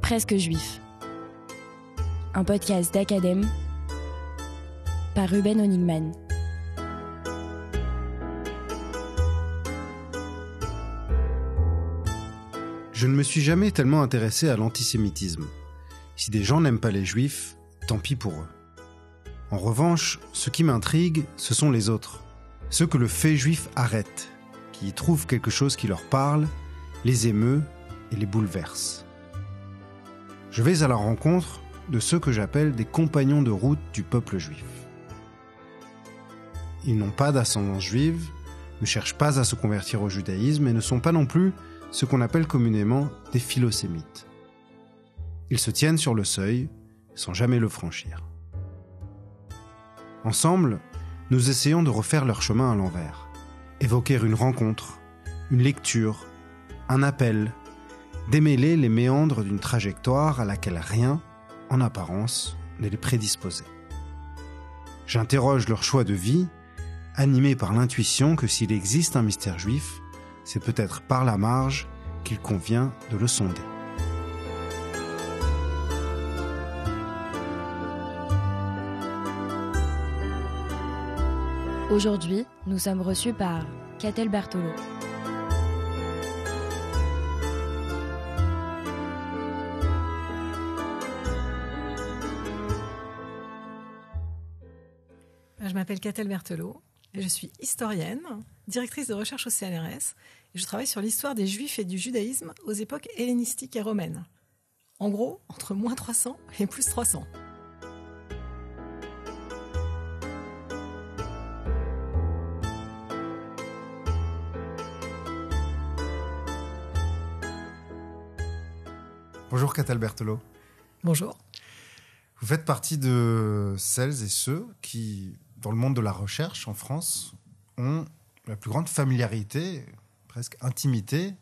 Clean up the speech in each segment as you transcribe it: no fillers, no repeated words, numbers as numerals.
Presque juif. Un podcast d'Academ par Ruben Honigman. Je ne me suis jamais tellement intéressé à l'antisémitisme. Si des gens n'aiment pas les juifs, tant pis pour eux. En revanche, ce qui m'intrigue, ce sont les autres. Ceux que le fait juif arrête, qui y trouvent quelque chose qui leur parle, les émeut et les bouleverse. Je vais à la rencontre de ceux que j'appelle des compagnons de route du peuple juif. Ils n'ont pas d'ascendance juive, ne cherchent pas à se convertir au judaïsme et ne sont pas non plus ce qu'on appelle communément des philosémites. Ils se tiennent sur le seuil, sans jamais le franchir. Ensemble, nous essayons de refaire leur chemin à l'envers, évoquer une rencontre, une lecture, un appel, démêler les méandres d'une trajectoire à laquelle rien, en apparence, ne les prédisposait. J'interroge leur choix de vie, animé par l'intuition que s'il existe un mystère juif, c'est peut-être par la marge qu'il convient de le sonder. Aujourd'hui, nous sommes reçus par Catel Berthelot. Je m'appelle Catel Berthelot et je suis historienne, directrice de recherche au CNRS et je travaille sur l'histoire des Juifs et du judaïsme aux époques hellénistiques et romaines. En gros, entre moins 300 et plus 300. Bonjour Catel Berthelot. Bonjour. Vous faites partie de celles et ceux qui, dans le monde de la recherche en France, ont la plus grande familiarité, presque intimité,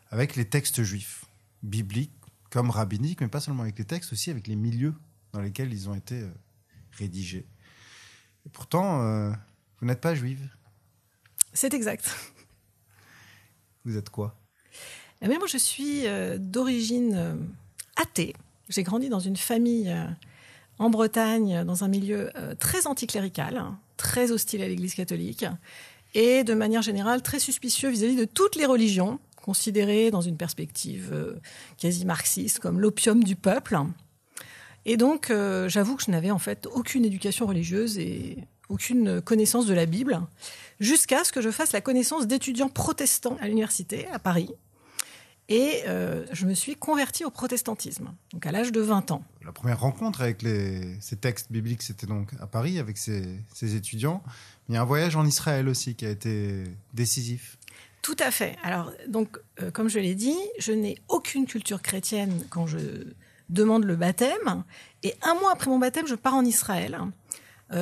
avec les textes juifs, bibliques comme rabbiniques, mais pas seulement avec les textes, aussi avec les milieux dans lesquels ils ont été rédigés. Et pourtant, vous n'êtes pas juive. C'est exact. Vous êtes quoi ? Eh bien, moi, je suis d'origine athée. J'ai grandi dans une famille en Bretagne, dans un milieu très anticlérical, très hostile à l'Église catholique, et de manière générale très suspicieux vis-à-vis de toutes les religions, considérées dans une perspective quasi marxiste comme l'opium du peuple. Et donc, j'avoue que je n'avais en fait aucune éducation religieuse et aucune connaissance de la Bible, jusqu'à ce que je fasse la connaissance d'étudiants protestants à l'université, à Paris. Et je me suis convertie au protestantisme, donc à l'âge de 20 ans. La première rencontre avec ces textes bibliques, c'était donc à Paris, avec ces étudiants. Il y a un voyage en Israël aussi qui a été décisif. Tout à fait. Alors, donc, comme je l'ai dit, je n'ai aucune culture chrétienne quand je demande le baptême. Et un mois après mon baptême, je pars en Israël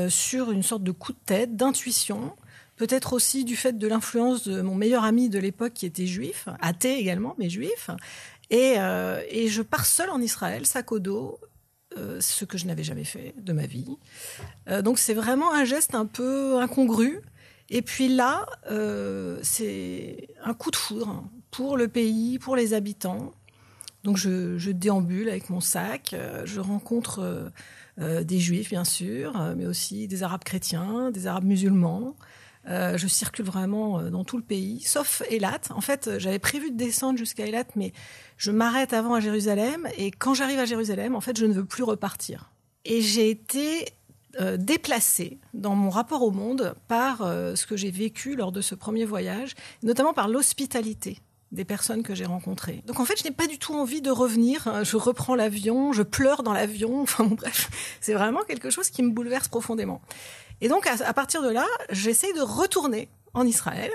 sur une sorte de coup de tête, d'intuition. Peut-être aussi du fait de l'influence de mon meilleur ami de l'époque qui était juif, athée également, mais juif. Et je pars seule en Israël, sac au dos, ce que je n'avais jamais fait de ma vie. Donc c'est vraiment un geste un peu incongru. Et puis là, c'est un coup de foudre pour le pays, pour les habitants. Donc je déambule avec mon sac, je rencontre des juifs bien sûr, mais aussi des arabes chrétiens, des arabes musulmans. Je circule vraiment dans tout le pays, sauf Eilat. En fait, j'avais prévu de descendre jusqu'à Eilat, mais je m'arrête avant à Jérusalem. Et quand j'arrive à Jérusalem, en fait, je ne veux plus repartir. Et j'ai été déplacée dans mon rapport au monde par ce que j'ai vécu lors de ce premier voyage, notamment par l'hospitalité des personnes que j'ai rencontrées. Donc en fait, je n'ai pas du tout envie de revenir. Je reprends l'avion, je pleure dans l'avion. Enfin bon, bref, c'est vraiment quelque chose qui me bouleverse profondément. Et donc, à partir de là, j'essaye de retourner en Israël.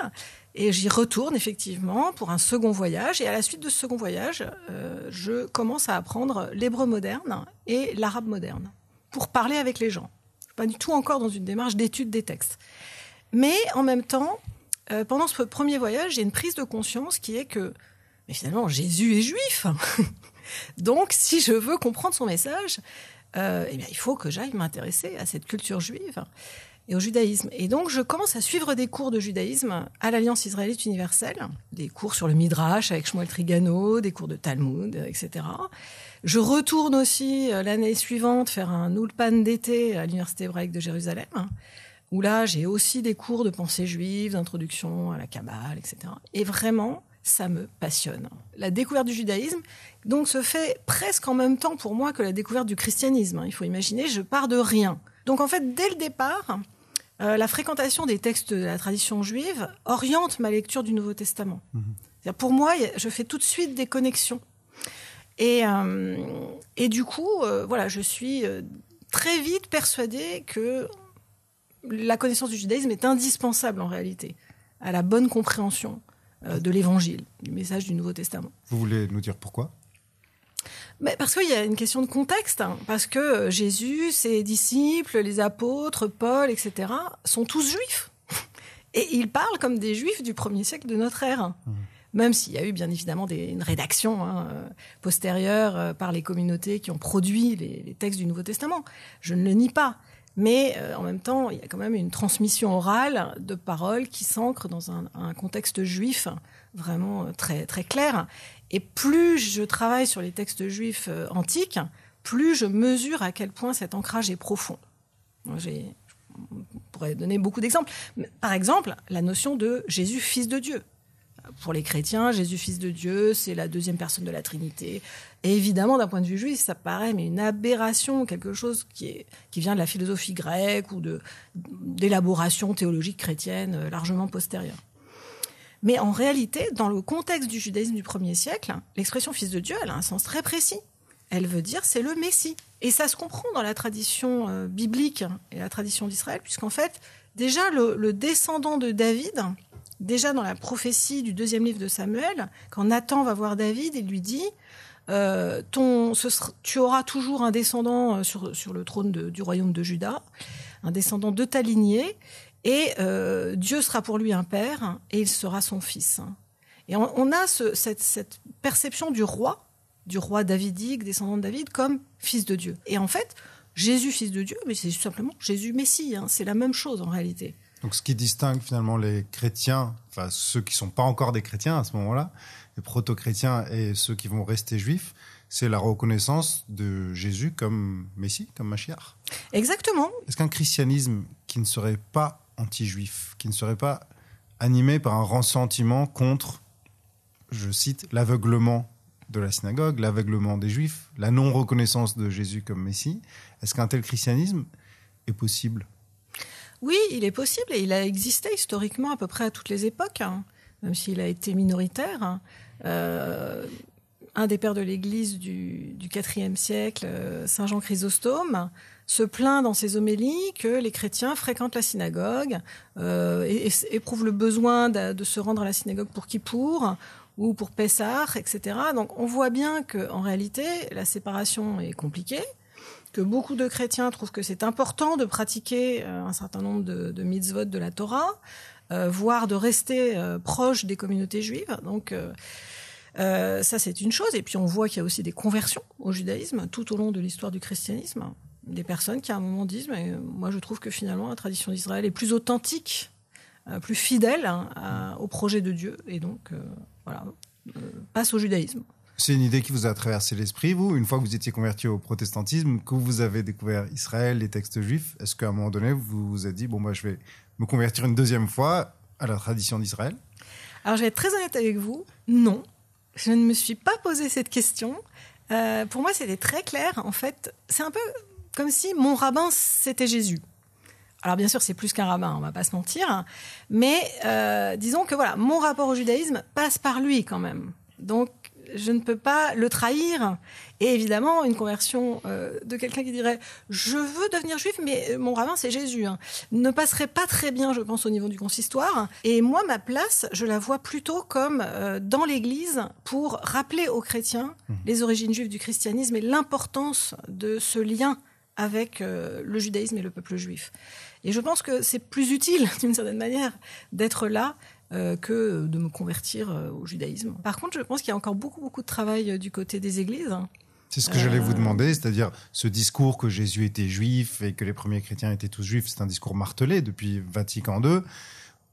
Et j'y retourne, effectivement, pour un second voyage. Et à la suite de ce second voyage, je commence à apprendre l'hébreu moderne et l'arabe moderne pour parler avec les gens. Pas du tout encore dans une démarche d'étude des textes. Mais en même temps, pendant ce premier voyage, j'ai une prise de conscience qui est que, mais finalement, Jésus est juif. Donc, si je veux comprendre son message, eh bien, il faut que j'aille m'intéresser à cette culture juive. et au judaïsme. Et donc, je commence à suivre des cours de judaïsme à l'Alliance israélite universelle, des cours sur le Midrash avec Shmuel Trigano, des cours de Talmud, etc. Je retourne aussi l'année suivante faire un ulpan d'été à l'Université hébraïque de Jérusalem, où là, j'ai aussi des cours de pensée juive, d'introduction à la Kabbale, etc. Et vraiment, ça me passionne. La découverte du judaïsme, donc, se fait presque en même temps pour moi que la découverte du christianisme. Il faut imaginer, je pars de rien. Donc, en fait, dès le départ, la fréquentation des textes de la tradition juive oriente ma lecture du Nouveau Testament. C'est-à-dire, pour moi, je fais tout de suite des connexions. Et du coup, voilà, je suis très vite persuadée que la connaissance du judaïsme est indispensable en réalité à la bonne compréhension de l'Évangile, du message du Nouveau Testament. Vous voulez nous dire pourquoi ? Mais parce qu'il y a une question de contexte, parce que Jésus, ses disciples, les apôtres, Paul, etc., sont tous juifs. Et ils parlent comme des juifs du 1er siècle de notre ère. Même s'il y a eu bien évidemment une rédaction postérieure par les communautés qui ont produit les textes du Nouveau Testament. Je ne le nie pas. Mais en même temps, il y a quand même une transmission orale de paroles qui s'ancre dans un contexte juif vraiment très, très clair. Et plus je travaille sur les textes juifs antiques, plus je mesure à quel point cet ancrage est profond. Je pourrais donner beaucoup d'exemples. Par exemple, la notion de Jésus, fils de Dieu. Pour les chrétiens, Jésus, fils de Dieu, c'est la deuxième personne de la Trinité. Et évidemment, d'un point de vue juif, ça paraît une aberration, quelque chose qui vient de la philosophie grecque ou d'élaboration théologique chrétienne largement postérieure. Mais en réalité, dans le contexte du judaïsme du 1er siècle, l'expression fils de Dieu, elle a un sens très précis. Elle veut dire c'est le Messie. Et ça se comprend dans la tradition biblique et la tradition d'Israël, puisqu'en fait, déjà le descendant de David, déjà dans la prophétie du 2e livre de Samuel, quand Nathan va voir David, il lui dit tu auras toujours un descendant sur le trône du royaume de Juda, un descendant de ta lignée, et Dieu sera pour lui un père, et il sera son fils. Et on a cette perception du roi davidique, descendant de David, comme fils de Dieu. Et en fait, Jésus, fils de Dieu, mais c'est simplement Jésus Messie, c'est la même chose en réalité. Donc ce qui distingue finalement les chrétiens, enfin ceux qui ne sont pas encore des chrétiens à ce moment-là, les proto-chrétiens et ceux qui vont rester juifs, c'est la reconnaissance de Jésus comme Messie, comme Mashiach. Exactement. Est-ce qu'un christianisme qui ne serait pas anti-juif, qui ne serait pas animé par un ressentiment contre, je cite, l'aveuglement de la synagogue, l'aveuglement des juifs, la non-reconnaissance de Jésus comme Messie, est-ce qu'un tel christianisme est possible ? Oui, il est possible et il a existé historiquement à peu près à toutes les époques, même s'il a été minoritaire. Un des pères de l'Église du IVe siècle, Saint Jean Chrysostome, se plaint dans ses homélies que les chrétiens fréquentent la synagogue et éprouvent le besoin de se rendre à la synagogue pour Kippour ou pour Pessah, etc. Donc on voit bien qu'en réalité, la séparation est compliquée, que beaucoup de chrétiens trouvent que c'est important de pratiquer un certain nombre de mitzvot de la Torah, voire de rester proche des communautés juives. Donc ça, c'est une chose. Et puis on voit qu'il y a aussi des conversions au judaïsme tout au long de l'histoire du christianisme. Des personnes qui à un moment disent « mais moi je trouve que finalement la tradition d'Israël est plus authentique, plus fidèle au projet de Dieu. » Et donc voilà, passe au judaïsme. C'est une idée qui vous a traversé l'esprit, vous, une fois que vous étiez converti au protestantisme, que vous avez découvert Israël, les textes juifs, est-ce qu'à un moment donné, vous vous êtes dit, je vais me convertir une deuxième fois à la tradition d'Israël ? Alors, je vais être très honnête avec vous, non. Je ne me suis pas posé cette question. Pour moi, c'était très clair. En fait, c'est un peu comme si mon rabbin, c'était Jésus. Alors, bien sûr, c'est plus qu'un rabbin, on ne va pas se mentir. Mais disons que voilà, mon rapport au judaïsme passe par lui quand même. Donc, je ne peux pas le trahir. Et évidemment, une conversion de quelqu'un qui dirait « je veux devenir juif, mais mon rabbin, c'est Jésus », ne passerait pas très bien, je pense, au niveau du consistoire. Et moi, ma place, je la vois plutôt comme dans l'Église pour rappeler aux chrétiens les origines juives du christianisme et l'importance de ce lien avec le judaïsme et le peuple juif. Et je pense que c'est plus utile, d'une certaine manière, d'être là que de me convertir au judaïsme. Par contre, je pense qu'il y a encore beaucoup de travail du côté des églises C'est ce que j'allais vous demander, c'est-à-dire ce discours que Jésus était juif et que les premiers chrétiens étaient tous juifs, c'est un discours martelé depuis Vatican II.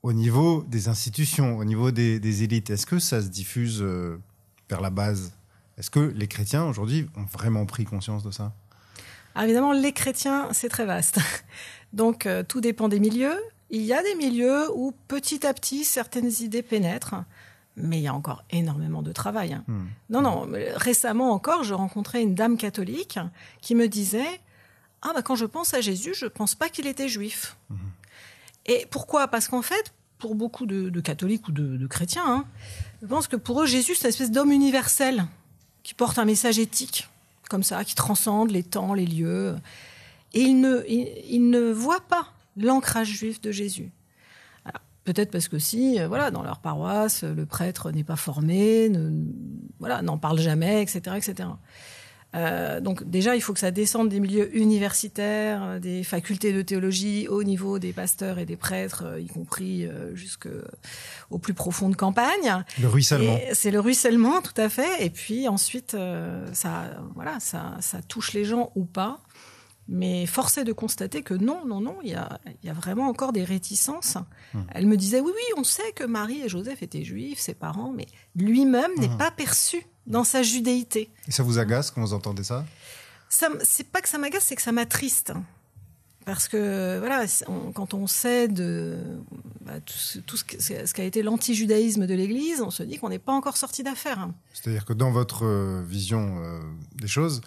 Au niveau des institutions, au niveau des élites, est-ce que ça se diffuse vers la base ? Est-ce que les chrétiens, aujourd'hui, ont vraiment pris conscience de ça ? Alors évidemment, les chrétiens, c'est très vaste. Donc, tout dépend des milieux. Il y a des milieux où, petit à petit, certaines idées pénètrent. Mais il y a encore énormément de travail. Non, récemment encore, je rencontrais une dame catholique qui me disait « Ah, quand je pense à Jésus, je ne pense pas qu'il était juif. » Et pourquoi ? Parce qu'en fait, pour beaucoup de catholiques ou de chrétiens, je pense que pour eux, Jésus, c'est une espèce d'homme universel qui porte un message éthique, comme ça, qui transcende les temps, les lieux. Et ils ne voient pas l'ancrage juif de Jésus. Alors, peut-être parce que dans leur paroisse, le prêtre n'est pas formé, n'en parle jamais, etc., etc. Donc déjà, il faut que ça descende des milieux universitaires, des facultés de théologie, au niveau des pasteurs et des prêtres, y compris jusqu'au plus profond de campagne. Le ruissellement. C'est le ruissellement, tout à fait. Et puis ensuite, ça touche les gens ou pas. Mais force est de constater que non, il y a vraiment encore des réticences. Elle me disait, oui, on sait que Marie et Joseph étaient juifs, ses parents, mais lui-même n'est pas perçu dans sa judéité. Et ça vous agace quand vous entendez ça ? C'est pas que ça m'agace, c'est que ça m'attriste. Parce que, quand on sait tout ce qu'a été l'anti-judaïsme de l'Église, on se dit qu'on n'est pas encore sorti d'affaire. C'est-à-dire que dans votre vision des choses,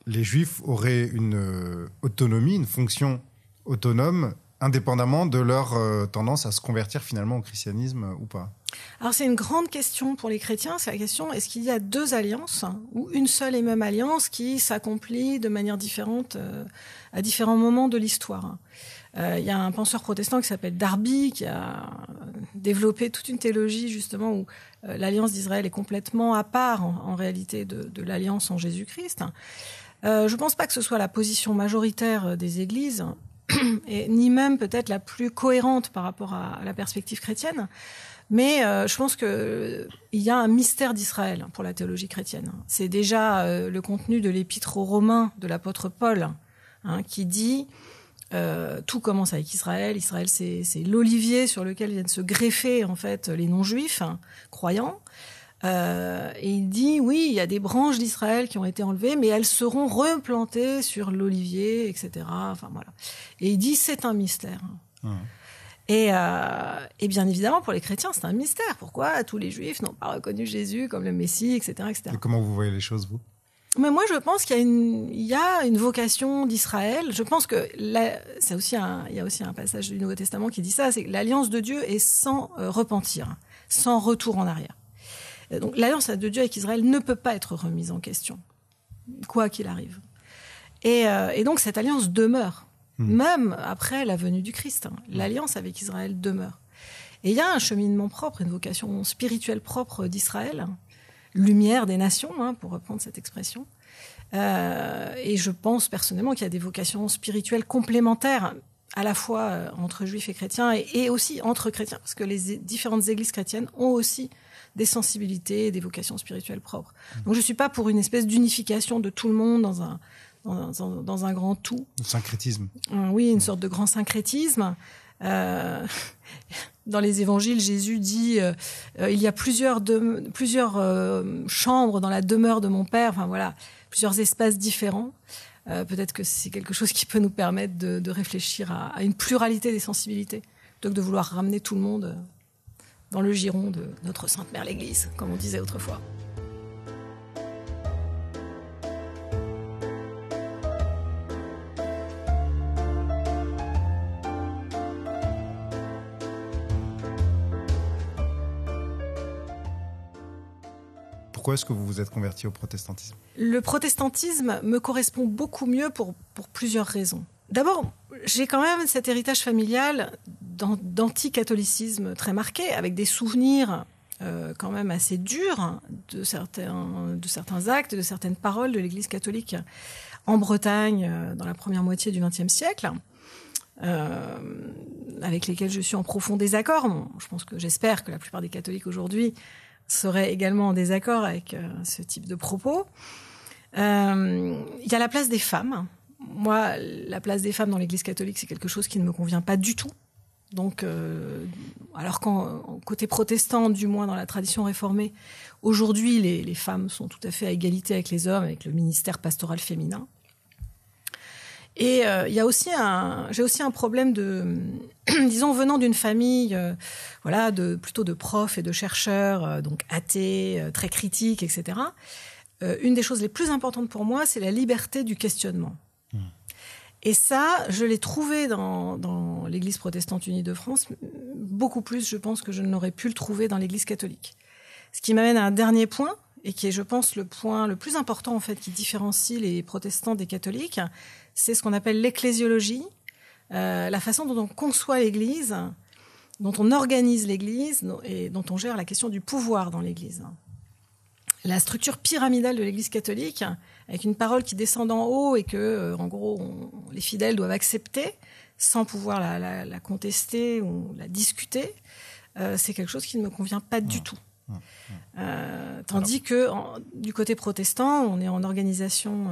les Juifs auraient une autonomie, une fonction autonome, indépendamment de leur tendance à se convertir finalement au christianisme ou pas ? Alors c'est une grande question pour les chrétiens, c'est la question, est-ce qu'il y a deux alliances ou une seule et même alliance qui s'accomplit de manière différente à différents moments de l'histoire ? Il y a un penseur protestant qui s'appelle Darby qui a développé toute une théologie justement où l'alliance d'Israël est complètement à part en réalité de l'alliance en Jésus-Christ. Je ne pense pas que ce soit la position majoritaire des églises, et ni même peut-être la plus cohérente par rapport à la perspective chrétienne, mais je pense qu'il y a un mystère d'Israël pour la théologie chrétienne. C'est déjà le contenu de l'épître aux Romains de l'apôtre Paul, qui dit tout commence avec Israël. Israël, c'est l'olivier sur lequel viennent se greffer en fait les non-juifs croyants. Et il dit, oui, il y a des branches d'Israël qui ont été enlevées, mais elles seront replantées sur l'olivier, etc. Enfin, voilà. Et il dit, c'est un mystère. Et bien évidemment, pour les chrétiens, c'est un mystère. Pourquoi tous les juifs n'ont pas reconnu Jésus comme le Messie, etc., etc. Et comment vous voyez les choses, vous ? Mais moi, je pense qu'il y a une vocation d'Israël. Je pense que il y a aussi un passage du Nouveau Testament qui dit ça, c'est que l'alliance de Dieu est sans repentir, sans retour en arrière. Donc l'alliance de Dieu avec Israël ne peut pas être remise en question, quoi qu'il arrive. Et donc cette alliance demeure, même après la venue du Christ. L'alliance avec Israël demeure. Et il y a un cheminement propre, une vocation spirituelle propre d'Israël, lumière des nations, pour reprendre cette expression. Et je pense personnellement qu'il y a des vocations spirituelles complémentaires, à la fois entre juifs et chrétiens, et aussi entre chrétiens, parce que les différentes églises chrétiennes ont aussi des sensibilités et des vocations spirituelles propres. Donc je ne suis pas pour une espèce d'unification de tout le monde dans un grand tout. Le syncrétisme. Oui, une sorte de grand syncrétisme. Dans les évangiles, Jésus dit il y a plusieurs chambres dans la demeure de mon Père, enfin voilà, plusieurs espaces différents. Peut-être que c'est quelque chose qui peut nous permettre de réfléchir à une pluralité des sensibilités, plutôt que de vouloir ramener tout le monde dans le giron de notre Sainte Mère l'Église, comme on disait autrefois. Pourquoi est-ce que vous vous êtes converti au protestantisme ? Le protestantisme me correspond beaucoup mieux pour plusieurs raisons. D'abord, j'ai quand même cet héritage familial d'anticatholicisme très marqué, avec des souvenirs quand même assez durs de certains actes, de certaines paroles de l'Église catholique en Bretagne dans la première moitié du XXe siècle, avec lesquels je suis en profond désaccord. Bon, j'espère que la plupart des catholiques aujourd'hui seraient également en désaccord avec ce type de propos. Il y a la place des femmes. Moi, la place des femmes dans l'Église catholique, c'est quelque chose qui ne me convient pas du tout. Donc, alors qu'en côté protestant, du moins dans la tradition réformée, aujourd'hui, les femmes sont tout à fait à égalité avec les hommes, avec le ministère pastoral féminin. Et il y a aussi j'ai aussi un problème de, disons, venant d'une famille, voilà, plutôt de profs et de chercheurs, donc athées, très critiques, etc. Une des choses les plus importantes pour moi, c'est la liberté du questionnement. Et ça, je l'ai trouvé dans l'Église protestante unie de France, beaucoup plus, je pense, que je n'aurais pu le trouver dans l'Église catholique. Ce qui m'amène à un dernier point, et qui est, je pense, le point le plus important, en fait, qui différencie les protestants des catholiques, c'est ce qu'on appelle l'ecclésiologie, la façon dont on conçoit l'Église, dont on organise l'Église, et dont on gère la question du pouvoir dans l'Église. La structure pyramidale de l'Église catholique, avec une parole qui descend d'en haut et que, en gros, les fidèles doivent accepter sans pouvoir la contester ou la discuter, c'est quelque chose qui ne me convient pas du tout. Tandis que du côté protestant, on est en organisation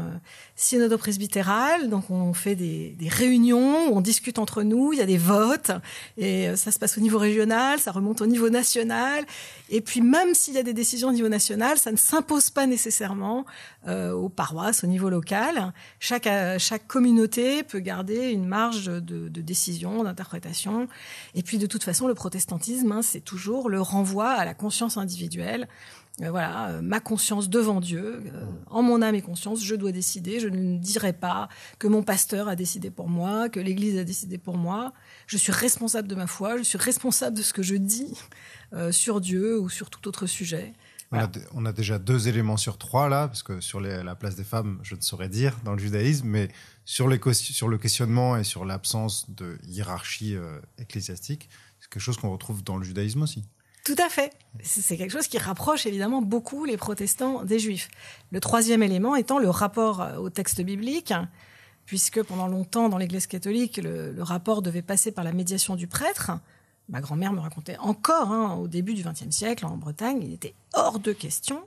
synodo-presbytérale, donc on fait des réunions, on discute entre nous, il y a des votes, et ça se passe au niveau régional, ça remonte au niveau national, et puis même s'il y a des décisions au niveau national, ça ne s'impose pas nécessairement aux paroisses, au niveau local. Chaque communauté peut garder une marge de décision, d'interprétation, et puis de toute façon, le protestantisme, c'est toujours le renvoi à la conscience individuelle. Voilà, ma conscience devant Dieu, en mon âme et conscience, je dois décider. Je ne dirai pas que mon pasteur a décidé pour moi, que l'Église a décidé pour moi. Je suis responsable de ma foi, je suis responsable de ce que je dis sur Dieu ou sur tout autre sujet. Voilà. On a déjà 2 éléments sur 3 là, parce que sur la place des femmes, je ne saurais dire dans le judaïsme, mais sur le questionnement et sur l'absence de hiérarchie ecclésiastique, c'est quelque chose qu'on retrouve dans le judaïsme aussi. Tout à fait. C'est quelque chose qui rapproche évidemment beaucoup les protestants des juifs. Le 3e élément étant le rapport au texte biblique, puisque pendant longtemps dans l'Église catholique, le rapport devait passer par la médiation du prêtre. Ma grand-mère me racontait encore, au début du XXe siècle, en Bretagne, il était hors de question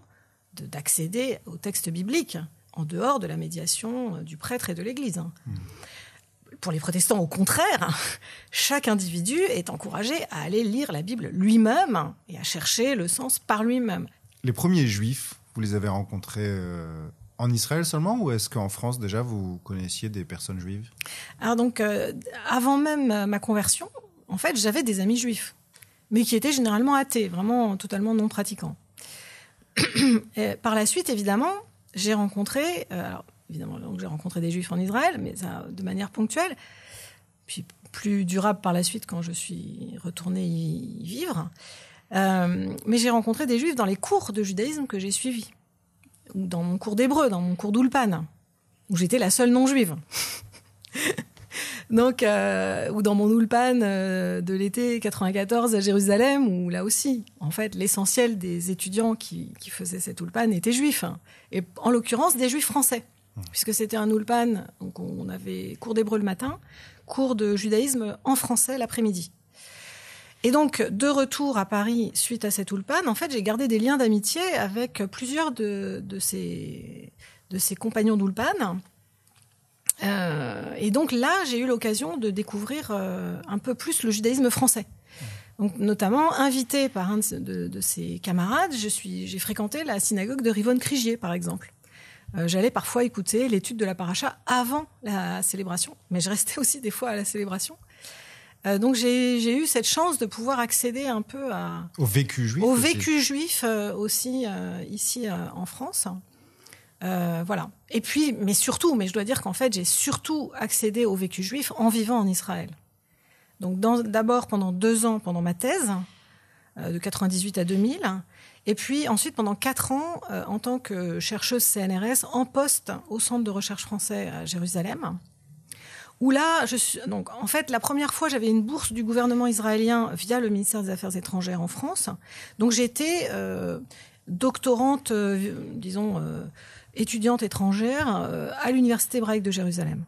d'accéder au texte biblique, en dehors de la médiation du prêtre et de l'Église. Pour les protestants, au contraire, chaque individu est encouragé à aller lire la Bible lui-même et à chercher le sens par lui-même. Les premiers juifs, vous les avez rencontrés en Israël seulement, ou est-ce qu'en France, déjà, vous connaissiez des personnes juives ? Alors donc, avant même ma conversion, en fait, j'avais des amis juifs, mais qui étaient généralement athées, vraiment totalement non pratiquants. Et par la suite, évidemment, j'ai rencontré... Évidemment, donc j'ai rencontré des juifs en Israël, mais ça, de manière ponctuelle. Puis plus durable par la suite quand je suis retournée y vivre. Mais j'ai rencontré des juifs dans les cours de judaïsme que j'ai suivis. Ou dans mon cours d'hébreu, dans mon cours d'Ulpan, où j'étais la seule non-juive. Donc, ou dans mon Ulpan de l'été 94 à Jérusalem, où là aussi, en fait, l'essentiel des étudiants qui faisaient cet Ulpan étaient juifs. Et en l'occurrence, des juifs français. Puisque c'était un Ulpan, donc on avait cours d'hébreu le matin, cours de judaïsme en français l'après-midi. Et donc, de retour à Paris suite à cet Ulpan, en fait, j'ai gardé des liens d'amitié avec plusieurs de ces compagnons d'Ulpan. Et donc là, j'ai eu l'occasion de découvrir un peu plus le judaïsme français. Donc, notamment, invitée par un de ses camarades, j'ai fréquenté la synagogue de Rivonne-Crigier, par exemple. J'allais parfois écouter l'étude de la paracha avant la célébration, mais je restais aussi des fois à la célébration. Donc j'ai eu cette chance de pouvoir accéder un peu au vécu juif. Au vécu juif aussi ici en France. Voilà. Et puis, mais je dois dire qu'en fait, j'ai surtout accédé au vécu juif en vivant en Israël. Donc d'abord pendant 2 ans, pendant ma thèse, de 98 à 2000, et puis ensuite pendant 4 ans en tant que chercheuse CNRS en poste au Centre de recherche français à Jérusalem, où là, donc en fait la première fois j'avais une bourse du gouvernement israélien via le ministère des Affaires étrangères en France, donc j'étais doctorante, étudiante étrangère à l'université hébraïque de Jérusalem.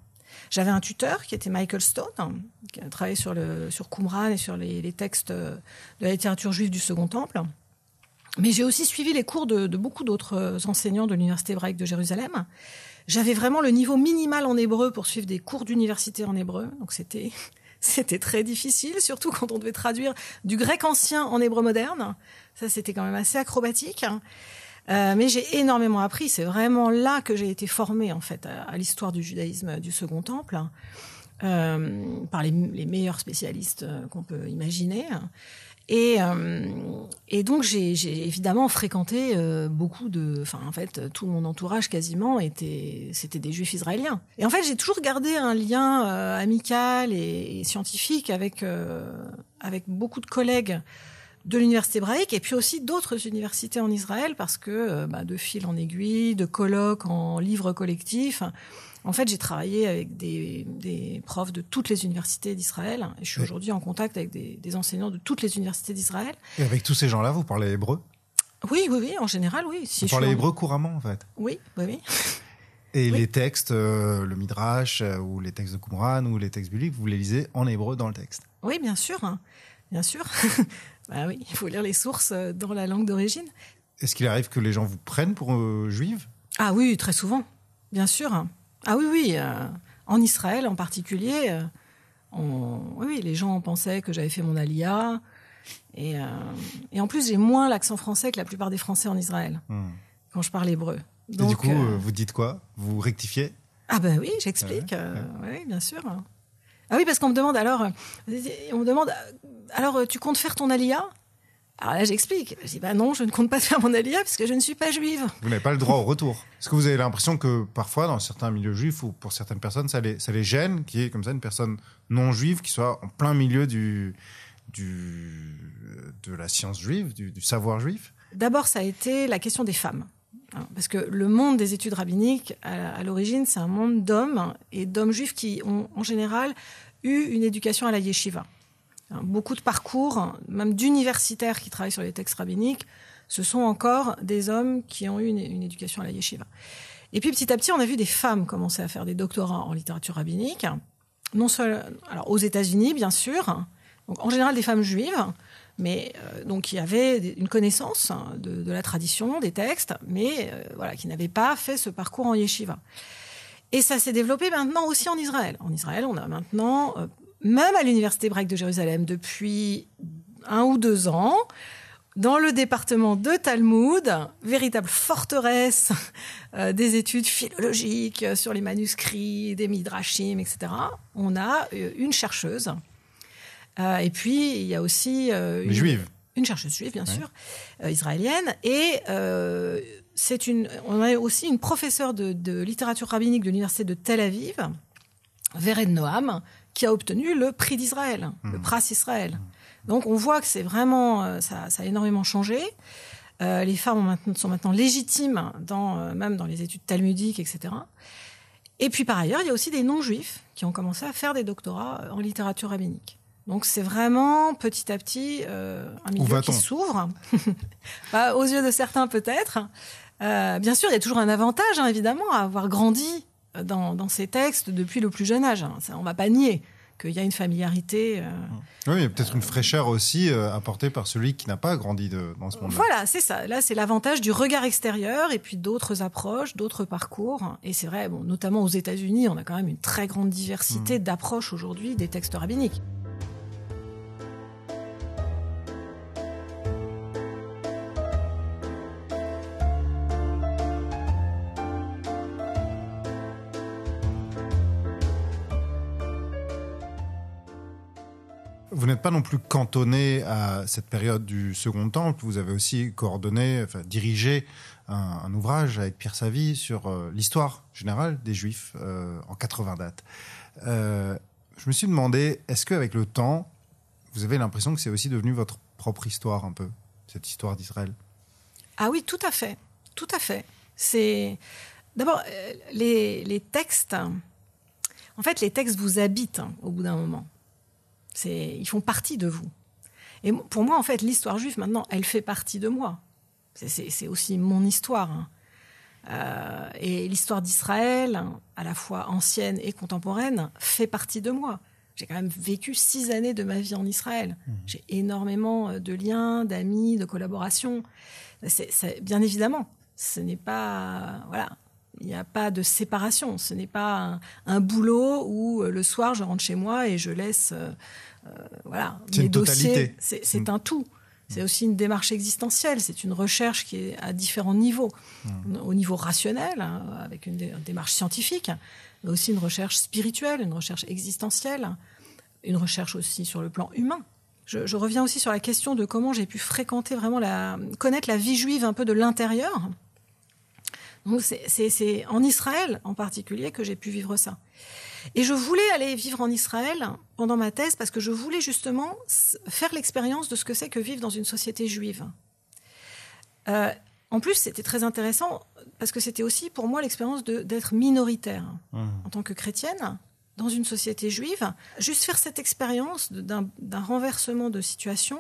J'avais un tuteur qui était Michael Stone, qui a travaillé sur Qumran et sur les textes de la littérature juive du Second Temple. Mais j'ai aussi suivi les cours de beaucoup d'autres enseignants de l'Université hébraïque de Jérusalem. J'avais vraiment le niveau minimal en hébreu pour suivre des cours d'université en hébreu. Donc c'était très difficile, surtout quand on devait traduire du grec ancien en hébreu moderne. Ça, c'était quand même assez acrobatique. Mais j'ai énormément appris. C'est vraiment là que j'ai été formée, en fait, à l'histoire du judaïsme du Second Temple, par les meilleurs spécialistes qu'on peut imaginer. Et donc j'ai évidemment fréquenté beaucoup en fait tout mon entourage quasiment c'était des juifs israéliens. Et en fait j'ai toujours gardé un lien amical et scientifique avec beaucoup de collègues de l'université hébraïque et puis aussi d'autres universités en Israël parce que de fil en aiguille, de colloques en livres collectifs. En fait, j'ai travaillé avec des profs de toutes les universités d'Israël et je suis aujourd'hui en contact avec des enseignants de toutes les universités d'Israël. Et avec tous ces gens-là, vous parlez hébreu ? Oui, en général, oui. Vous parlez hébreu couramment, en fait ? Oui. Et oui. Les textes, le Midrash, ou les textes de Qumran, ou les textes bibliques, vous les lisez en hébreu dans le texte ? Oui, bien sûr. Oui, il faut lire les sources dans la langue d'origine. Est-ce qu'il arrive que les gens vous prennent pour juive ? Ah oui, très souvent, bien sûr. Ah oui, en Israël en particulier, les gens pensaient que j'avais fait mon Aliyah. Et en plus, j'ai moins l'accent français que la plupart des Français en Israël, quand je parle hébreu. Donc, et du coup, vous dites quoi ? Vous rectifiez ? Ah ben oui, j'explique. Oui, bien sûr. Ah oui, parce qu'on me demande alors, tu comptes faire ton Aliyah ? Alors là, j'explique. Je dis, non, je ne compte pas faire mon Aliyah parce que je ne suis pas juive. Vous n'avez pas le droit au retour. Est-ce que vous avez l'impression que parfois, dans certains milieux juifs ou pour certaines personnes, ça les gêne qu'il y ait comme ça une personne non juive qui soit en plein milieu de la science juive, du savoir juif ? D'abord, ça a été la question des femmes. Parce que le monde des études rabbiniques, à l'origine, c'est un monde d'hommes et d'hommes juifs qui ont, en général, eu une éducation à la yeshiva. Beaucoup de parcours, même d'universitaires qui travaillent sur les textes rabbiniques, ce sont encore des hommes qui ont eu une éducation à la yeshiva. Et puis petit à petit, on a vu des femmes commencer à faire des doctorats en littérature rabbinique, alors aux États-Unis bien sûr, donc en général des femmes juives, mais donc qui avaient une connaissance de la tradition, des textes, mais qui n'avaient pas fait ce parcours en yeshiva. Et ça s'est développé maintenant aussi en Israël. En Israël, on a maintenant même à l'Université hébraïque de Jérusalem, depuis 1 ou 2 ans, dans le département de Talmud, véritable forteresse des études philologiques sur les manuscrits, des midrashim, etc. On a une chercheuse. Et puis, il y a aussi une chercheuse juive, bien sûr, israélienne. Et on a aussi une professeure de littérature rabbinique de l'Université de Tel Aviv, Vered Noam, qui a obtenu le prix d'Israël, le Pras Israël. Donc on voit que c'est vraiment, ça a énormément changé. Les femmes sont maintenant légitimes, même dans les études talmudiques, etc. Et puis par ailleurs, il y a aussi des non-juifs qui ont commencé à faire des doctorats en littérature rabbinique. Donc c'est vraiment petit à petit un milieu qui s'ouvre, aux yeux de certains peut-être. Bien sûr, il y a toujours un avantage, évidemment, à avoir grandi dans ces textes depuis le plus jeune âge. Ça, on ne va pas nier qu'il y a une familiarité. Oui, il y a peut-être une fraîcheur aussi apportée par celui qui n'a pas grandi dans ce monde-là. Voilà, c'est ça. Là, c'est l'avantage du regard extérieur et puis d'autres approches, d'autres parcours. Et c'est vrai, notamment aux États-Unis, on a quand même une très grande diversité d'approches aujourd'hui des textes rabbiniques. Vous n'êtes pas non plus cantonné à cette période du Second Temple. Vous avez aussi dirigé un ouvrage avec Pierre Savy sur l'histoire générale des Juifs en 80 dates. Je me suis demandé, est-ce qu'avec le temps, vous avez l'impression que c'est aussi devenu votre propre histoire un peu, cette histoire d'Israël ? Ah oui, tout à fait. Tout à fait. C'est... D'abord, les textes... En fait, les textes vous habitent au bout d'un moment. Ils font partie de vous. Et pour moi, en fait, l'histoire juive, maintenant, elle fait partie de moi. C'est aussi mon histoire. Et l'histoire d'Israël, à la fois ancienne et contemporaine, fait partie de moi. J'ai quand même vécu 6 années de ma vie en Israël. J'ai énormément de liens, d'amis, de collaborations. Bien évidemment, ce n'est pas... Voilà, il n'y a pas de séparation. Ce n'est pas un boulot où le soir, je rentre chez moi et je laisse mes dossiers. C'est un tout. C'est aussi une démarche existentielle. C'est une recherche qui est à différents niveaux. Au niveau rationnel, avec une démarche scientifique, mais aussi une recherche spirituelle, une recherche existentielle, une recherche aussi sur le plan humain. Je reviens aussi sur la question de comment j'ai pu fréquenter vraiment connaître la vie juive un peu de l'intérieur. Donc c'est en Israël en particulier que j'ai pu vivre ça. Et je voulais aller vivre en Israël pendant ma thèse parce que je voulais justement faire l'expérience de ce que c'est que vivre dans une société juive. En plus, c'était très intéressant parce que c'était aussi pour moi l'expérience d'être minoritaire en tant que chrétienne dans une société juive. Juste faire cette expérience d'un renversement de situation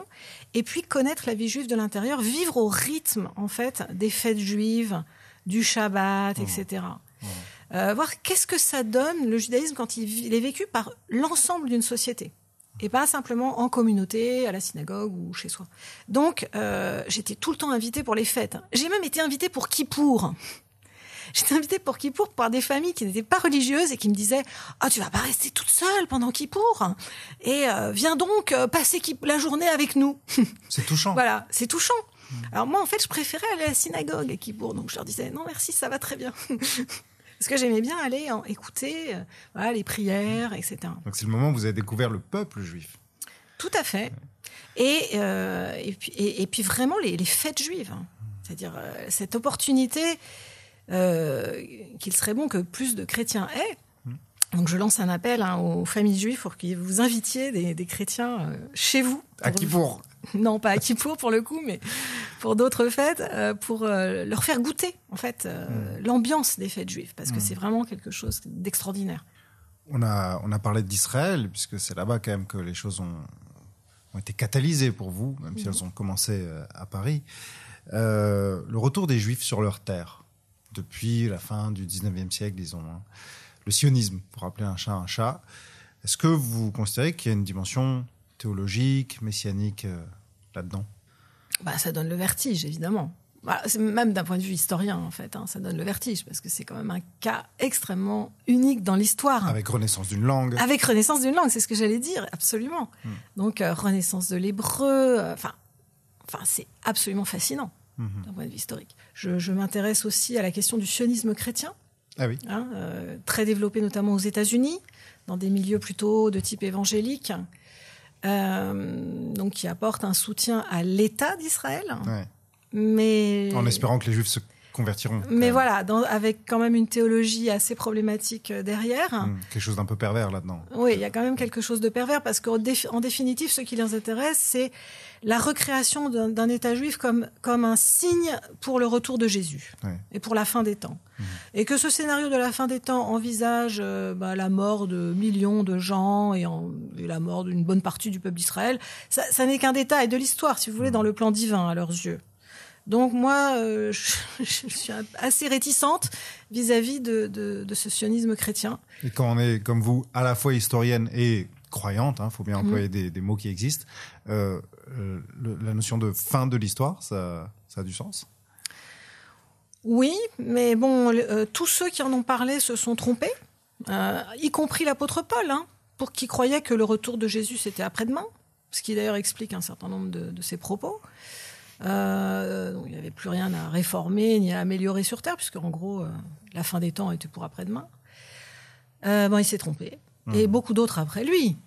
et puis connaître la vie juive de l'intérieur, vivre au rythme en fait des fêtes juives, du Shabbat, etc. Voir qu'est-ce que ça donne le judaïsme quand il est vécu par l'ensemble d'une société. Et pas simplement en communauté, à la synagogue ou chez soi. Donc, j'étais tout le temps invitée pour les fêtes. J'ai même été invitée pour Kippour. J'étais invitée pour Kippour par des familles qui n'étaient pas religieuses et qui me disaient « Ah, tu vas pas rester toute seule pendant Kippour et viens donc passer la journée avec nous. » C'est touchant. Voilà, c'est touchant. Alors moi, en fait, je préférais aller à la synagogue à Kippour. Donc, je leur disais « Non, merci, ça va très bien. » Parce que j'aimais bien aller écouter les prières, etc. Donc c'est le moment où vous avez découvert le peuple juif. Tout à fait. Et puis vraiment les fêtes juives. C'est-à-dire cette opportunité qu'il serait bon que plus de chrétiens aient. Donc je lance un appel aux familles juives pour que vous invitiez des chrétiens chez vous. À Kippour. Non, pas à Kippour pour le coup, mais pour d'autres fêtes, pour leur faire goûter en fait l'ambiance des fêtes juives, parce que c'est vraiment quelque chose d'extraordinaire. On a parlé d'Israël, puisque c'est là-bas quand même que les choses ont été catalysées pour vous, même si elles ont commencé à Paris. Le retour des Juifs sur leur terre, depuis la fin du 19e siècle, disons. Le sionisme, pour appeler un chat un chat. Est-ce que vous considérez qu'il y a une dimension théologique, messianique là-dedans? Ça donne le vertige, évidemment. Même d'un point de vue historien, en fait, ça donne le vertige, parce que c'est quand même un cas extrêmement unique dans l'histoire. Avec renaissance d'une langue. Avec renaissance d'une langue, c'est ce que j'allais dire, absolument. Donc, renaissance de l'hébreu, c'est absolument fascinant, d'un point de vue historique. Je m'intéresse aussi à la question du sionisme chrétien, très développé notamment aux États-Unis, dans des milieux plutôt de type évangélique, donc qui apporte un soutien à l'État d'Israël, mais en espérant que les Juifs se convertiront. Mais voilà, avec quand même une théologie assez problématique derrière. Quelque chose d'un peu pervers là-dedans. Oui, il y a quand même quelque chose de pervers parce qu'en définitive, ce qui les intéresse, c'est la recréation d'un État juif comme un signe pour le retour de Jésus et pour la fin des temps. Et que ce scénario de la fin des temps envisage la mort de millions de gens et la mort d'une bonne partie du peuple d'Israël, ça n'est qu'un détail de l'histoire, si vous voulez, dans le plan divin à leurs yeux. Donc moi, je suis assez réticente vis-à-vis de ce sionisme chrétien. Et quand on est, comme vous, à la fois historienne et croyante, faut bien employer des mots qui existent, la notion de fin de l'histoire, ça a du sens? Oui, mais bon, tous ceux qui en ont parlé se sont trompés, y compris l'apôtre Paul, pour qui croyait que le retour de Jésus c'était après-demain, ce qui d'ailleurs explique un certain nombre de ses propos. Donc il n'y avait plus rien à réformer ni à améliorer sur Terre, puisque en gros, la fin des temps était pour après-demain. Il s'est trompé. Et beaucoup d'autres après lui,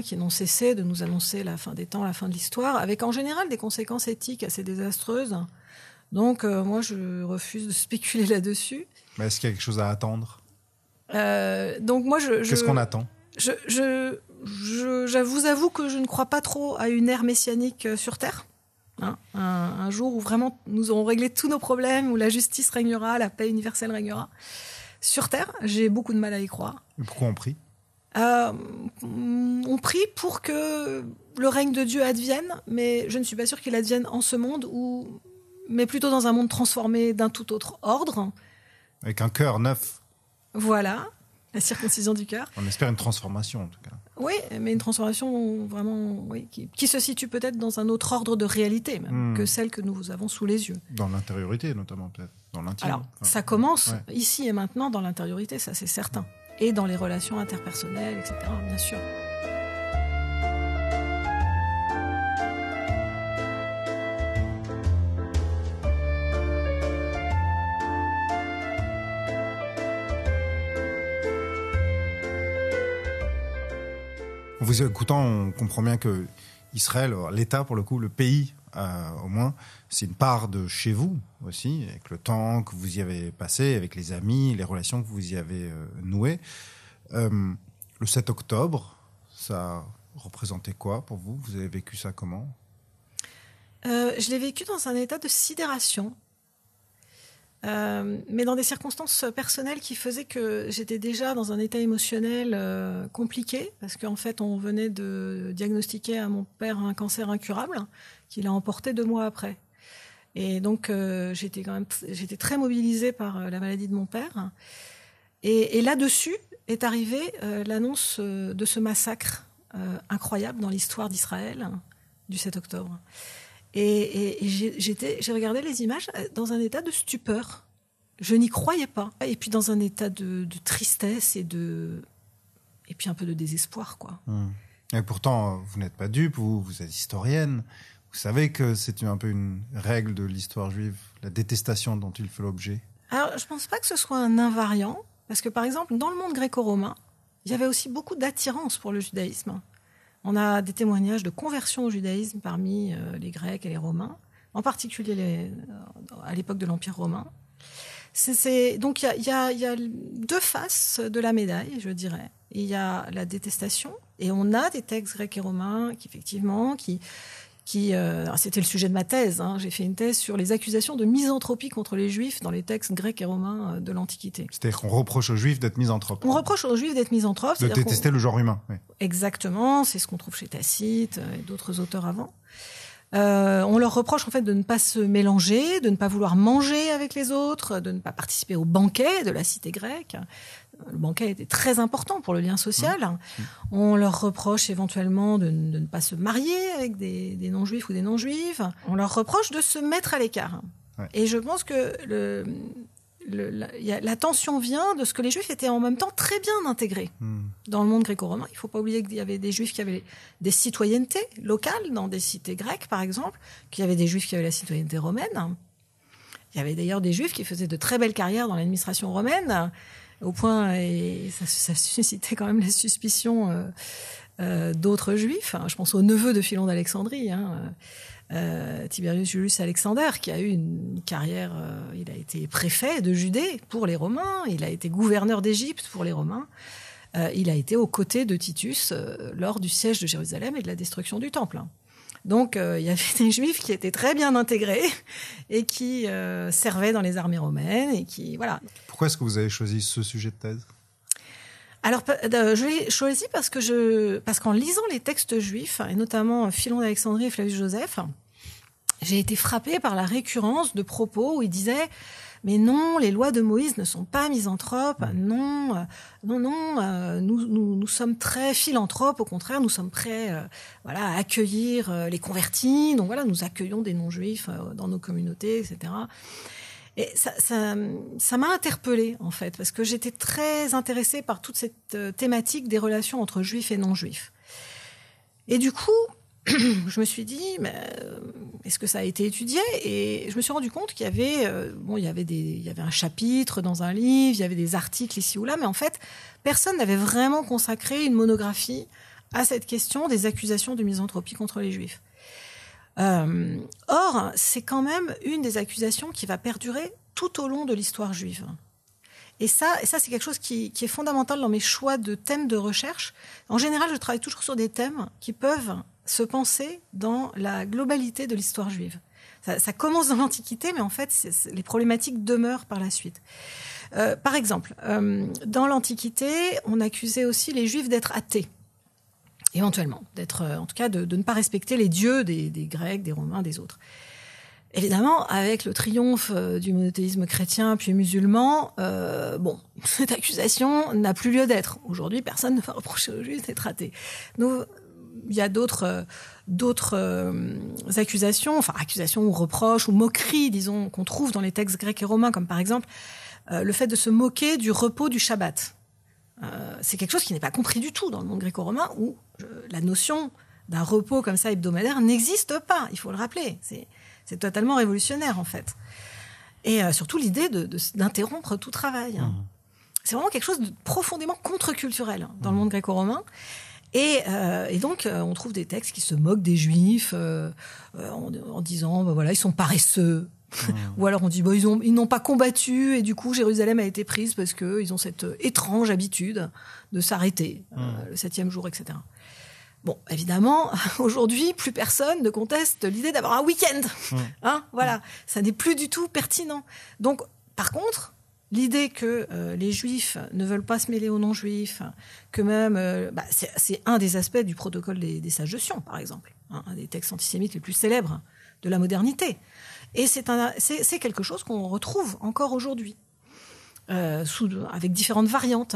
qui n'ont cessé de nous annoncer la fin des temps, la fin de l'histoire, avec en général des conséquences éthiques assez désastreuses. Donc moi, je refuse de spéculer là-dessus. Mais est-ce qu'il y a quelque chose à attendre? Donc moi, Qu'est-ce qu'on attend? Je vous avoue que je ne crois pas trop à une ère messianique sur Terre. Un jour où vraiment nous aurons réglé tous nos problèmes, où la justice régnera, la paix universelle régnera. Sur Terre, j'ai beaucoup de mal à y croire. Et pourquoi on prie? On prie pour que le règne de Dieu advienne, mais je ne suis pas sûre qu'il advienne en ce monde, mais plutôt dans un monde transformé d'un tout autre ordre. Avec un cœur neuf. Voilà, la circoncision du cœur. On espère une transformation en tout cas. Oui, mais une transformation vraiment qui se situe peut-être dans un autre ordre de réalité même, que celle que nous avons sous les yeux. Dans l'intériorité notamment, peut-être, dans l'intime. Alors, ça commence ici et maintenant dans l'intériorité, ça c'est certain. Et dans les relations interpersonnelles, etc., bien sûr. En vous écoutant, on comprend bien que Israël, l'État pour le coup, le pays au moins, c'est une part de chez vous aussi, avec le temps que vous y avez passé, avec les amis, les relations que vous y avez nouées. Le 7 octobre, ça représentait quoi pour vous ? Vous avez vécu ça comment ? Je l'ai vécu dans un état de sidération. Mais dans des circonstances personnelles qui faisaient que j'étais déjà dans un état émotionnel compliqué, parce qu'en fait, on venait de diagnostiquer à mon père un cancer incurable, qu'il a emporté 2 mois après. Et donc, j'étais très mobilisée par la maladie de mon père. Et là-dessus est arrivée l'annonce de ce massacre incroyable dans l'histoire d'Israël du 7 octobre. Et j'ai regardé les images dans un état de stupeur. Je n'y croyais pas. Et puis dans un état de tristesse et puis un peu de désespoir, quoi. Et pourtant, vous n'êtes pas dupe, vous êtes historienne. Vous savez que c'est un peu une règle de l'histoire juive, la détestation dont il fait l'objet. Alors, je pense pas que ce soit un invariant, parce que par exemple, dans le monde gréco-romain, il y avait aussi beaucoup d'attirance pour le judaïsme. On a des témoignages de conversion au judaïsme parmi les Grecs et les Romains, en particulier à l'époque de l'Empire romain. Donc il y a 2 faces de la médaille, je dirais. Il y a la détestation, et on a des textes grecs et romains c'était le sujet de ma thèse. J'ai fait une thèse sur les accusations de misanthropie contre les Juifs dans les textes grecs et romains de l'Antiquité. C'est-à-dire qu'on reproche aux Juifs d'être misanthropes. On reproche aux Juifs d'être misanthropes. De détester le genre humain. Oui. Exactement, c'est ce qu'on trouve chez Tacite et d'autres auteurs avant. On leur reproche en fait de ne pas se mélanger, de ne pas vouloir manger avec les autres, de ne pas participer au banquet de la cité grecque. Le banquet était très important pour le lien social. On leur reproche éventuellement de ne pas se marier avec des non-juifs ou des non-juives. On leur reproche de se mettre à l'écart. Ouais. Et je pense que la tension vient de ce que les Juifs étaient en même temps très bien intégrés dans le monde gréco-romain. Il ne faut pas oublier qu'il y avait des Juifs qui avaient des citoyennetés locales dans des cités grecques, par exemple, qu'il y avait des Juifs qui avaient la citoyenneté romaine. Il y avait d'ailleurs des Juifs qui faisaient de très belles carrières dans l'administration romaine, au point, et ça suscitait quand même la suspicion d'autres Juifs. Je pense au neveu de Philon d'Alexandrie, Tiberius Julius Alexander, qui a eu une carrière, il a été préfet de Judée pour les Romains, il a été gouverneur d'Égypte pour les Romains, il a été aux côtés de Titus lors du siège de Jérusalem et de la destruction du Temple. Donc il y avait des Juifs qui étaient très bien intégrés et qui servaient dans les armées romaines et qui voilà. Pourquoi est-ce que vous avez choisi ce sujet de thèse ? Alors, je l'ai choisi parce qu'en lisant les textes juifs, et notamment Philon d'Alexandrie et Flavius Joseph, j'ai été frappée par la récurrence de propos où il disait « Mais non, les lois de Moïse ne sont pas misanthropes, non, nous sommes très philanthropes, au contraire, nous sommes prêts à accueillir les convertis, donc voilà, nous accueillons des non-juifs dans nos communautés, etc. » Et ça m'a interpellée, en fait, parce que j'étais très intéressée par toute cette thématique des relations entre juifs et non-juifs. Et du coup, je me suis dit, est-ce que ça a été étudié ? Et je me suis rendu compte qu'il y avait, il y avait un chapitre dans un livre, il y avait des articles ici ou là, mais en fait, personne n'avait vraiment consacré une monographie à cette question des accusations de misanthropie contre les juifs. Or, c'est quand même une des accusations qui va perdurer tout au long de l'histoire juive. Et ça c'est quelque chose qui est fondamental dans mes choix de thèmes de recherche. En général, je travaille toujours sur des thèmes qui peuvent se penser dans la globalité de l'histoire juive. Ça commence dans l'Antiquité, mais en fait, les problématiques demeurent par la suite. Par exemple, dans l'Antiquité, on accusait aussi les Juifs d'être athées. Éventuellement, d'être, en tout cas, de ne pas respecter les dieux des Grecs, des Romains, des autres. Évidemment, avec le triomphe du monothéisme chrétien puis musulman, cette accusation n'a plus lieu d'être. Aujourd'hui, personne ne va reprocher aux Juifs d'être athées. Donc, il y a d'autres accusations, accusations ou reproches ou moqueries, disons, qu'on trouve dans les textes grecs et romains, comme par exemple le fait de se moquer du repos du Shabbat. C'est quelque chose qui n'est pas compris du tout dans le monde gréco-romain, où la notion d'un repos comme ça hebdomadaire n'existe pas, il faut le rappeler. C'est totalement révolutionnaire, en fait. Et surtout l'idée d'interrompre tout travail. C'est vraiment quelque chose de profondément contre-culturel dans le monde gréco-romain. Et donc, on trouve des textes qui se moquent des Juifs en disant, ils sont paresseux. Ou alors on dit, ils n'ont pas combattu et du coup, Jérusalem a été prise parce qu'ils ont cette étrange habitude de s'arrêter le 7e jour, etc. Bon, évidemment, aujourd'hui, plus personne ne conteste l'idée d'avoir un week-end. Ça n'est plus du tout pertinent. Donc, par contre, l'idée que les Juifs ne veulent pas se mêler aux non-Juifs, que même, c'est un des aspects du protocole des sages de Sion, par exemple, un des textes antisémites les plus célèbres de la modernité. Et c'est quelque chose qu'on retrouve encore aujourd'hui, avec différentes variantes.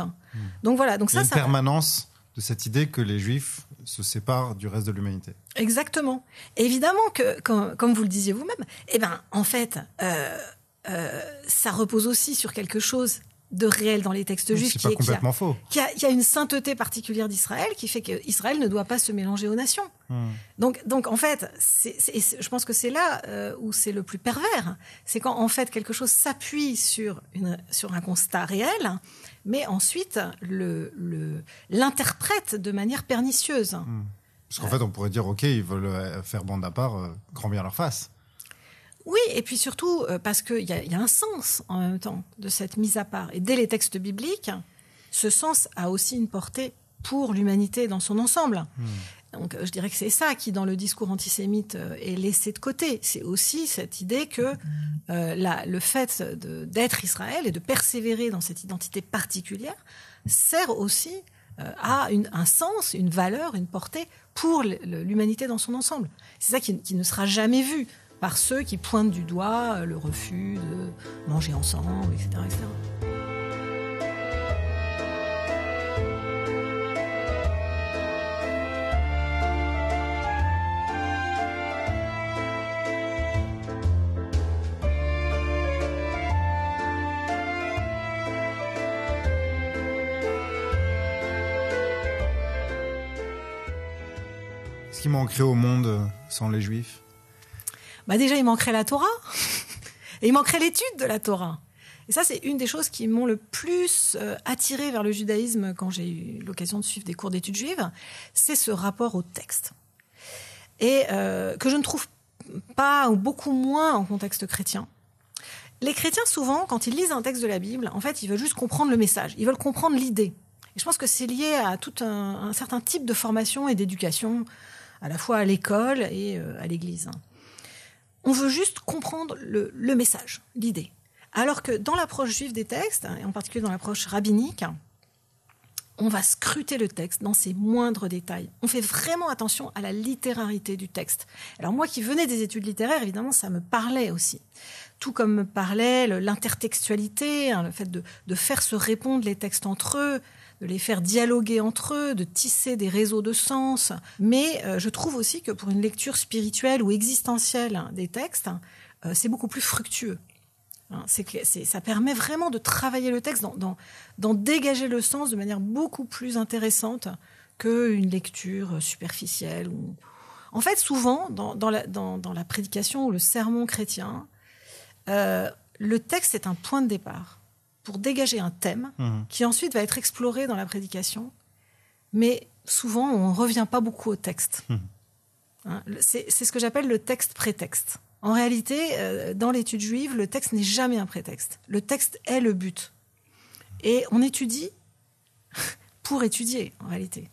Donc voilà. Donc il y a une permanence de cette idée que les Juifs se séparent du reste de l'humanité. Exactement. Et évidemment que, comme vous le disiez vous-même, en fait, ça repose aussi sur quelque chose de réel dans les textes juifs. C'est pas complètement faux. Il y a une sainteté particulière d'Israël qui fait qu'Israël ne doit pas se mélanger aux nations. Donc en fait, je pense que c'est là où c'est le plus pervers. C'est quand en fait quelque chose s'appuie sur un constat réel, mais ensuite l'interprète de manière pernicieuse. Parce qu'en fait, on pourrait dire, OK, ils veulent faire bande à part, grand bien leur face. Oui, et puis surtout parce qu'il y a un sens en même temps de cette mise à part. Et dès les textes bibliques, ce sens a aussi une portée pour l'humanité dans son ensemble. Donc je dirais que c'est ça qui, dans le discours antisémite, est laissé de côté. C'est aussi cette idée que le fait d'être Israël et de persévérer dans cette identité particulière sert aussi à un sens, une valeur, une portée pour l'humanité dans son ensemble. C'est ça qui ne sera jamais vu par ceux qui pointent du doigt le refus de manger ensemble, etc. etc. Qu'est-ce qui manquerait au monde sans les Juifs ? Déjà, il manquerait la Torah. Et il manquerait l'étude de la Torah. Et ça, c'est une des choses qui m'ont le plus attiré vers le judaïsme quand j'ai eu l'occasion de suivre des cours d'études juives. C'est ce rapport au texte. Et que je ne trouve pas, ou beaucoup moins, en contexte chrétien. Les chrétiens, souvent, quand ils lisent un texte de la Bible, en fait, ils veulent juste comprendre le message. Ils veulent comprendre l'idée. Et je pense que c'est lié à tout un certain type de formation et d'éducation, à la fois à l'école et à l'église. On veut juste comprendre le message, l'idée. Alors que dans l'approche juive des textes, et en particulier dans l'approche rabbinique, on va scruter le texte dans ses moindres détails. On fait vraiment attention à la littérarité du texte. Alors moi qui venais des études littéraires, évidemment, ça me parlait aussi. Tout comme me parlait l'intertextualité, le fait de faire se répondre les textes entre eux, de les faire dialoguer entre eux, de tisser des réseaux de sens. Mais je trouve aussi que pour une lecture spirituelle ou existentielle des textes, c'est beaucoup plus fructueux. Ça permet vraiment de travailler le texte, d'en dégager le sens de manière beaucoup plus intéressante qu'une lecture superficielle. En fait, souvent, dans la prédication ou le sermon chrétien, le texte est un point de départ pour dégager un thème qui ensuite va être exploré dans la prédication. Mais souvent, on ne revient pas beaucoup au texte. C'est ce que j'appelle le texte-prétexte. En réalité, dans l'étude juive, le texte n'est jamais un prétexte. Le texte est le but. Et on étudie pour étudier, en réalité.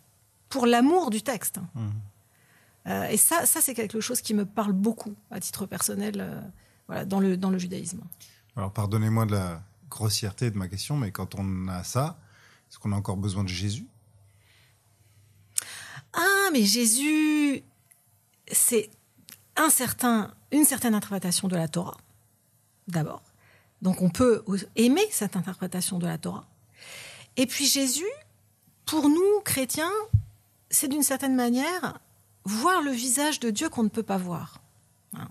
Pour l'amour du texte. Et ça, c'est quelque chose qui me parle beaucoup, à titre personnel, dans le judaïsme. Alors, pardonnez-moi de la grossièreté de ma question, mais quand on a ça, est-ce qu'on a encore besoin de Jésus ? Ah, mais Jésus, c'est... une certaine interprétation de la Torah, d'abord. Donc on peut aimer cette interprétation de la Torah. Et puis Jésus, pour nous, chrétiens, c'est d'une certaine manière voir le visage de Dieu qu'on ne peut pas voir.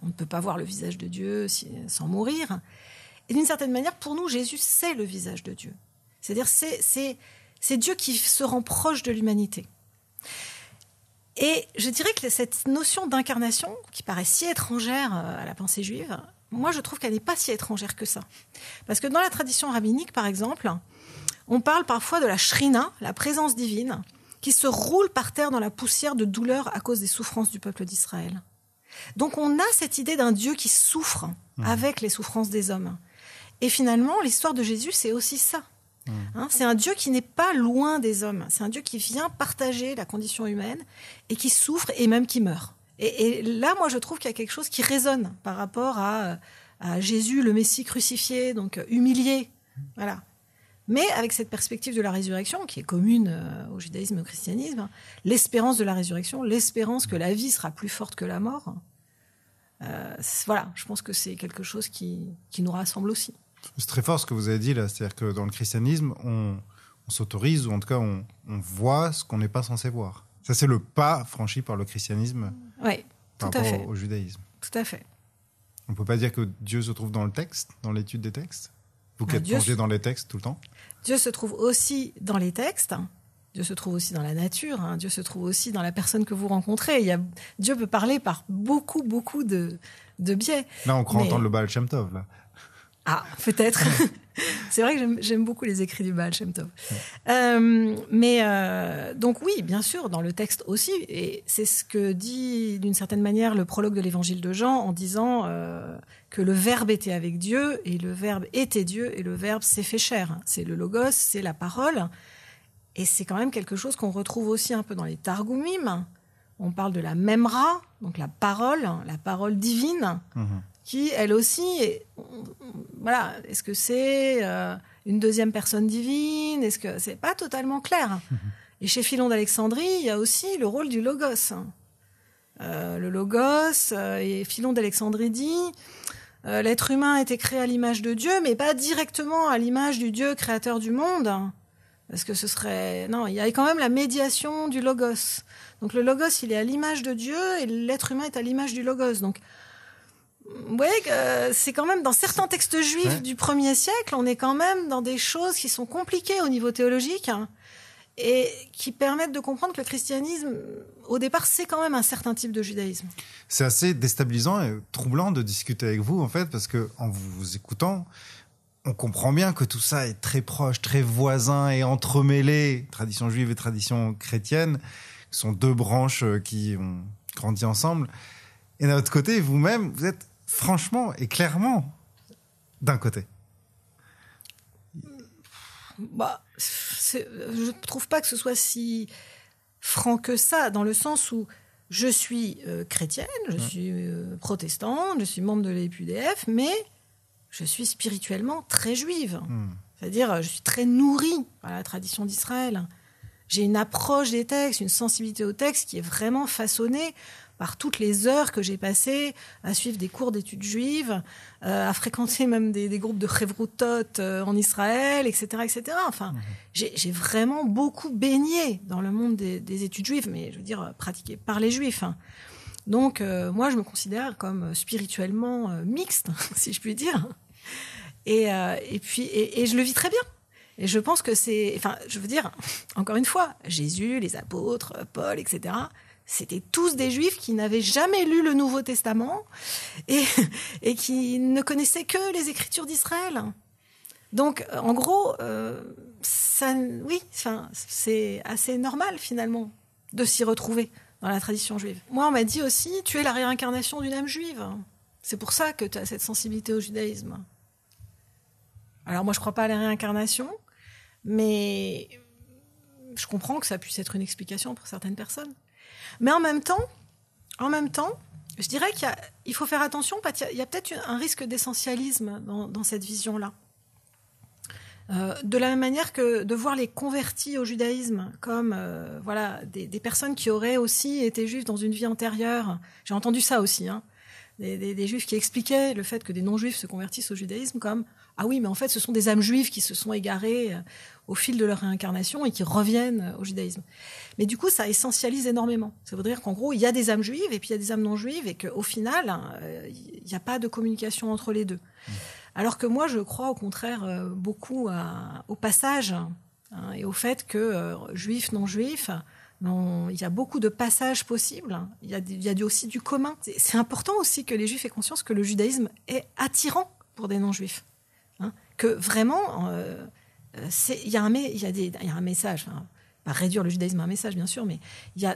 On ne peut pas voir le visage de Dieu sans mourir. Et d'une certaine manière, pour nous, Jésus, c'est le visage de Dieu. C'est-à-dire, c'est Dieu qui se rend proche de l'humanité. Et je dirais que cette notion d'incarnation, qui paraît si étrangère à la pensée juive, moi, je trouve qu'elle n'est pas si étrangère que ça. Parce que dans la tradition rabbinique, par exemple, on parle parfois de la shrina, la présence divine, qui se roule par terre dans la poussière de douleur à cause des souffrances du peuple d'Israël. Donc on a cette idée d'un Dieu qui souffre avec les souffrances des hommes. Et finalement, l'histoire de Jésus, c'est aussi ça. C'est un Dieu qui n'est pas loin des hommes. C'est un Dieu qui vient partager la condition humaine et qui souffre et même qui meurt. Et là, moi, je trouve qu'il y a quelque chose qui résonne par rapport à Jésus, le Messie crucifié, donc humilié. Voilà. Mais avec cette perspective de la résurrection, qui est commune au judaïsme et au christianisme, l'espérance de la résurrection, l'espérance que la vie sera plus forte que la mort, voilà, je pense que c'est quelque chose qui nous rassemble aussi. C'est très fort ce que vous avez dit là, c'est-à-dire que dans le christianisme, on s'autorise, ou en tout cas on voit ce qu'on n'est pas censé voir. Ça, c'est le pas franchi par le christianisme par rapport au judaïsme. Tout à fait. On ne peut pas dire que Dieu se trouve dans le texte, dans l'étude des textes. Vous qui êtes plongé dans les textes tout le temps. Dieu se trouve aussi dans les textes. Dieu se trouve aussi dans la nature. Dieu se trouve aussi dans la personne que vous rencontrez. Dieu peut parler par beaucoup de biais. Là, on croit entendre le Baal Shem Tov, là. Ah, peut-être. C'est vrai que j'aime beaucoup les écrits du Baal Shem Tov. Donc oui, bien sûr, dans le texte aussi, et c'est ce que dit d'une certaine manière le prologue de l'évangile de Jean en disant que le Verbe était avec Dieu, et le Verbe était Dieu, et le Verbe s'est fait chair. C'est le Logos, c'est la parole, et c'est quand même quelque chose qu'on retrouve aussi un peu dans les Targumim. On parle de la Memra, donc la parole divine, qui, elle aussi, est-ce que c'est une deuxième personne divine? Est-ce que c'est pas totalement clair? Et chez Philon d'Alexandrie, il y a aussi le rôle du Logos. Le Logos, et Philon d'Alexandrie dit, l'être humain a été créé à l'image de Dieu, mais pas directement à l'image du Dieu créateur du monde. Parce que ce serait... Non, il y a quand même la médiation du Logos. Donc le Logos, il est à l'image de Dieu, et l'être humain est à l'image du Logos. Donc, vous voyez que c'est quand même, dans certains textes juifs du 1er siècle, on est quand même dans des choses qui sont compliquées au niveau théologique, et qui permettent de comprendre que le christianisme, au départ, c'est quand même un certain type de judaïsme. C'est assez déstabilisant et troublant de discuter avec vous, en fait, parce que en vous écoutant, on comprend bien que tout ça est très proche, très voisin et entremêlé. Tradition juive et tradition chrétienne, qui sont deux branches qui ont grandi ensemble. Et d'un autre côté, vous-même, vous êtes franchement et clairement d'un côté. Je ne trouve pas que ce soit si franc que ça, dans le sens où je suis chrétienne, je suis protestante, je suis membre de l'EPUDF, mais je suis spirituellement très juive. C'est-à-dire, je suis très nourrie par la tradition d'Israël. J'ai une approche des textes, une sensibilité aux textes qui est vraiment façonnée par toutes les heures que j'ai passées à suivre des cours d'études juives, à fréquenter même des groupes de Chevroutot en Israël, etc., etc. Enfin, j'ai vraiment beaucoup baigné dans le monde des études juives, mais je veux dire pratiquées par les juifs. Donc, moi, je me considère comme spirituellement mixte, si je puis dire. Et je le vis très bien. Et je pense que c'est... Enfin, je veux dire, encore une fois, Jésus, les apôtres, Paul, etc., c'était tous des juifs qui n'avaient jamais lu le Nouveau Testament et qui ne connaissaient que les Écritures d'Israël. Donc, en gros, c'est assez normal, finalement, de s'y retrouver dans la tradition juive. Moi, on m'a dit aussi, tu es la réincarnation d'une âme juive. C'est pour ça que tu as cette sensibilité au judaïsme. Alors, moi, je ne crois pas à la réincarnation, mais je comprends que ça puisse être une explication pour certaines personnes. Mais en même temps, je dirais qu'il faut faire attention, parce qu'il y a peut-être un risque d'essentialisme dans cette vision-là. De la même manière que de voir les convertis au judaïsme comme des personnes qui auraient aussi été juives dans une vie antérieure. J'ai entendu ça aussi. des juifs qui expliquaient le fait que des non-juifs se convertissent au judaïsme comme « Ah oui, mais en fait, ce sont des âmes juives qui se sont égarées au fil de leur réincarnation et qui reviennent au judaïsme. » Mais du coup, ça essentialise énormément. Ça veut dire qu'en gros, il y a des âmes juives et puis il y a des âmes non-juives et qu'au final, il n'y a pas de communication entre les deux. Alors que moi, je crois au contraire beaucoup au passage et au fait que juifs, non-juifs, il y a beaucoup de passages possibles. Il y a aussi du commun. C'est important aussi que les juifs aient conscience que le judaïsme est attirant pour des non-juifs. Que vraiment, il y a un message. Pas réduire le judaïsme à un message, bien sûr, mais il y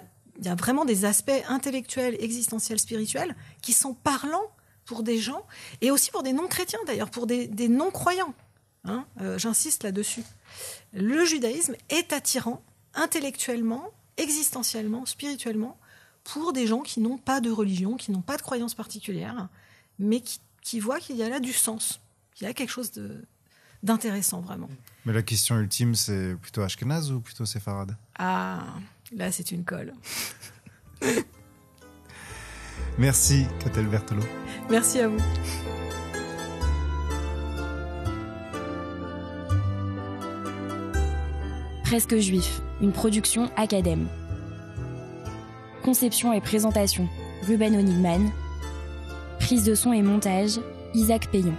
a vraiment des aspects intellectuels, existentiels, spirituels qui sont parlants pour des gens, et aussi pour des non-chrétiens d'ailleurs, pour des non-croyants. J'insiste là-dessus. Le judaïsme est attirant intellectuellement, existentiellement, spirituellement, pour des gens qui n'ont pas de religion, qui n'ont pas de croyance particulière, mais qui voient qu'il y a là du sens, qu'il y a quelque chose d'intéressant vraiment. Mais la question ultime, c'est plutôt Ashkenaz ou plutôt séfarade? Ah, là c'est une colle. Merci, Catel Berthelot. Merci à vous. Presque juif, une production Academ. Conception et présentation, Ruben Honigman. Prise de son et montage, Isaac Payon.